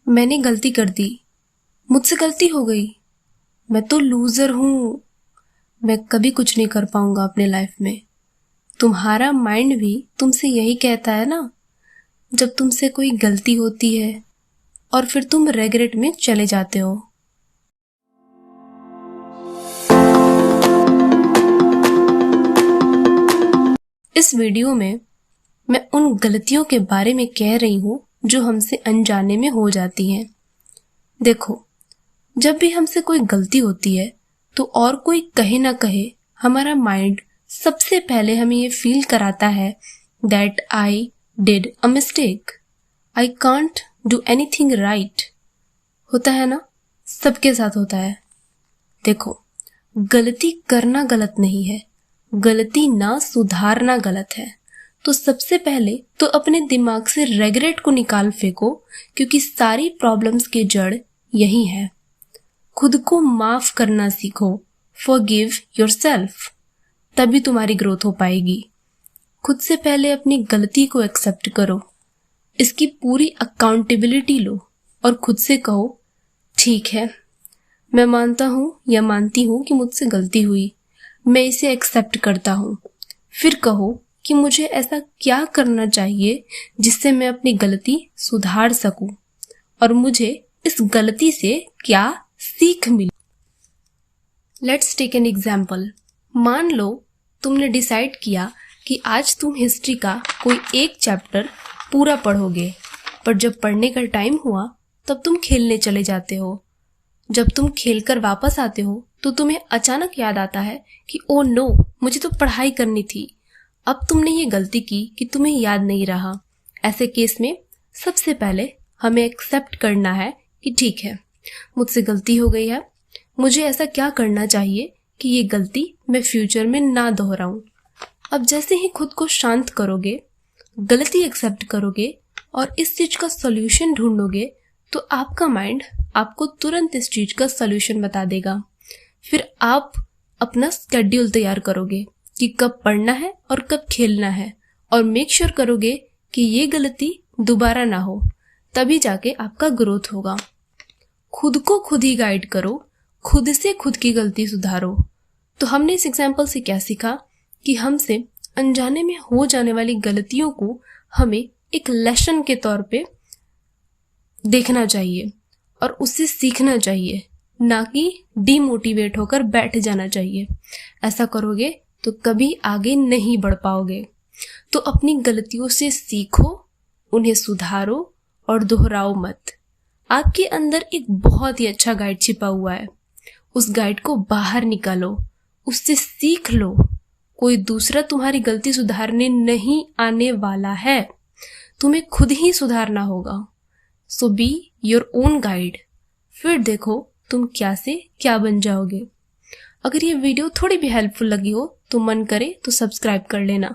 मैंने गलती कर दी, मुझसे गलती हो गई, मैं तो लूजर हूँ, मैं कभी कुछ नहीं कर पाऊंगा अपने लाइफ में। तुम्हारा माइंड भी तुमसे यही कहता है ना, जब तुमसे कोई गलती होती है और फिर तुम रेग्रेट में चले जाते हो। इस वीडियो में मैं उन गलतियों के बारे में कह रही हूँ जो हमसे अनजाने में हो जाती हैं। देखो, जब भी हमसे कोई गलती होती है तो और कोई कहे ना कहे, हमारा माइंड सबसे पहले हमें ये फील कराता है that I did a mistake, I can't do anything right. होता है ना, सबके साथ होता है। देखो, गलती करना गलत नहीं है, गलती ना सुधारना गलत है। तो सबसे पहले तो अपने दिमाग से रेग्रेट को निकाल फेंको, क्योंकि सारी प्रॉब्लम्स की जड़ यही है। खुद को माफ करना सीखो, फॉरगिव योरसेल्फ, तभी तुम्हारी ग्रोथ हो पाएगी। खुद से पहले अपनी गलती को एक्सेप्ट करो, इसकी पूरी अकाउंटेबिलिटी लो और खुद से कहो, ठीक है, मैं मानता हूँ या मानती हूँ कि मुझसे गलती हुई, मैं इसे एक्सेप्ट करता हूँ। फिर कहो कि मुझे ऐसा क्या करना चाहिए जिससे मैं अपनी गलती सुधार सकूं और मुझे इस गलती से क्या सीख मिली। Let's take an example. मान लो तुमने डिसाइड किया कि आज तुम हिस्ट्री का कोई एक चैप्टर पूरा पढ़ोगे, पर जब पढ़ने का टाइम हुआ तब तुम खेलने चले जाते हो। जब तुम खेलकर वापस आते हो तो तुम्हें अचानक याद आता है कि ओ नो, मुझे तो पढ़ाई करनी थी। अब तुमने ये गलती की कि तुम्हें याद नहीं रहा। ऐसे केस में सबसे पहले हमें एक्सेप्ट करना है कि ठीक है, मुझसे गलती हो गई है, मुझे ऐसा क्या करना चाहिए कि ये गलती मैं फ्यूचर में ना दोहराऊं। अब जैसे ही खुद को शांत करोगे, गलती एक्सेप्ट करोगे और इस चीज का सॉल्यूशन ढूंढोगे, तो आपका माइंड आपको तुरंत इस चीज का सॉल्यूशन बता देगा। फिर आप अपना स्केड्यूल तैयार करोगे कि कब पढ़ना है और कब खेलना है, और मेक श्योर करोगे कि ये गलती दोबारा ना हो, तभी जाके आपका ग्रोथ होगा। खुद को खुद ही गाइड करो, खुद से खुद की गलती सुधारो। तो हमने इस एग्जाम्पल से क्या सीखा कि हमसे अनजाने में हो जाने वाली गलतियों को हमें एक लेसन के तौर पे देखना चाहिए और उससे सीखना चाहिए, ना कि डीमोटिवेट होकर बैठ जाना चाहिए। ऐसा करोगे तो कभी आगे नहीं बढ़ पाओगे। तो अपनी गलतियों से सीखो, उन्हें सुधारो और दोहराओ मत। आपके अंदर एक बहुत ही अच्छा गाइड छिपा हुआ है, उस गाइड को बाहर निकालो, उससे सीख लो। कोई दूसरा तुम्हारी गलती सुधारने नहीं आने वाला है, तुम्हें खुद ही सुधारना होगा। सो बी योर ओन गाइड, फिर देखो तुम क्या से क्या बन जाओगे। अगर ये वीडियो थोड़ी भी हेल्पफुल लगी हो तो मन करे तो सब्सक्राइब कर लेना।